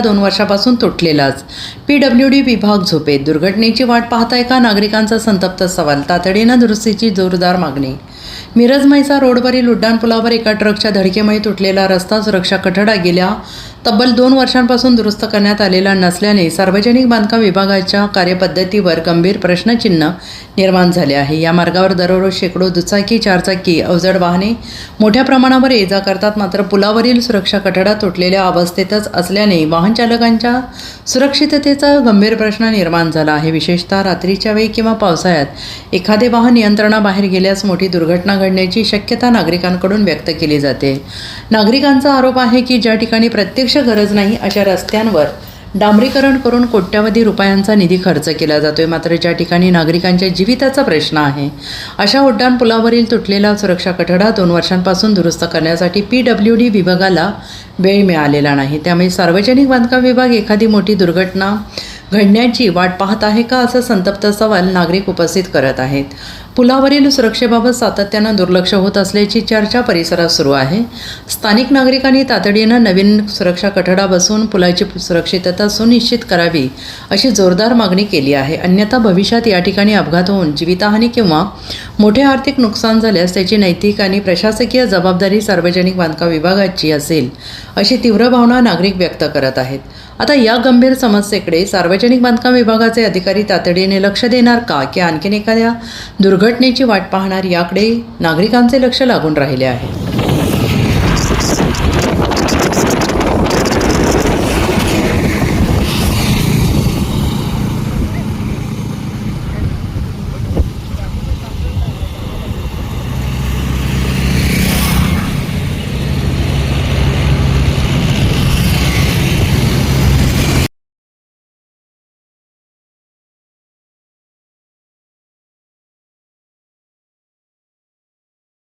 2 वर्षापासून तुटलेलाच PWD विभाग झोपेत. दुर्घटनेची वाट पाहताय का? नागरिकांचा संतप्त सवाल. तातडीनं दुरुस्तीची जोरदार मागणी. मिरज-म्हैसाळ रोडवरील उड्डाणपुलावर एका ट्रकच्या धडकेमुळे तुटलेला रस्ता सुरक्षा कठडा गेल्या तब्बल 2 वर्षांपासून दुरुस्त करण्यात आलेला नसल्याने सार्वजनिक बांधकाम विभागाच्या कार्यपद्धतीवर गंभीर प्रश्नचिन्ह निर्माण झाले आहे. या मार्गावर दररोज शेकडो दुचाकी, चारचाकी, अवजड वाहने मोठ्या प्रमाणावर ये-जा करतात. मात्र पुलावरील सुरक्षा कठडा तुटलेल्या अवस्थेतच असल्याने वाहन चालकांच्या सुरक्षिततेचा गंभीर प्रश्न निर्माण झाला आहे. विशेषतः रात्रीच्या वेळी किंवा पावसाळ्यात एखादे वाहन नियंत्रणाबाहेर गेल्यास मोठी दुर्घटना घडण्याची शक्यता नागरिकांकडून व्यक्त केली जाते. नागरिकांचा आरोप आहे की ज्या ठिकाणी प्रत्यक्ष गरज नाही अशा रस्त्यांवर डांबरीकरण करून कोट्यवधी रुपयांचा निधी खर्च केला जातोय. मात्र ज्या ठिकाणी नागरिकांच्या जीविताचा प्रश्न आहे अशा उड्डाणपुलावरील तुटलेला सुरक्षा कठडा 2 वर्षांपासून दुरुस्त करण्यासाठी PWD विभागाला वेळ मिळालेला नाही. त्यामुळे सार्वजनिक बांधकाम विभाग एखादी मोठी दुर्घटना घडण्याची वाट पाहत आहे का, असा संतप्त सवाल नागरिक उपस्थित करत आहेत. पुलावरील सुरक्षेबाबत सातत्यानं दुर्लक्ष होत असल्याची चर्चा परिसरात सुरू आहे. स्थानिक नागरिकांनी तातडीनं नवीन सुरक्षा कठडा बसवून पुलाची सुरक्षितता सुनिश्चित करावी अशी जोरदार मागणी केली आहे. अन्यथा भविष्यात या ठिकाणी अपघात होऊन जीवितहानी किंवा मोठे आर्थिक नुकसान झाल्यास त्याची नैतिक आणि प्रशासकीय जबाबदारी सार्वजनिक बांधकाम विभागाची असेल अशी तीव्र भावना नागरिक व्यक्त करत आहेत. आता या गंभीर समस्येकडे सार्वजनिक बांधकाम विभागाचे अधिकारी तातडीने लक्ष देणार का, की आणखीन एखाद्या दुर्घटनेची वाट पाहणार, याकडे नागरिकांचे लक्ष लागून राहिले आहे.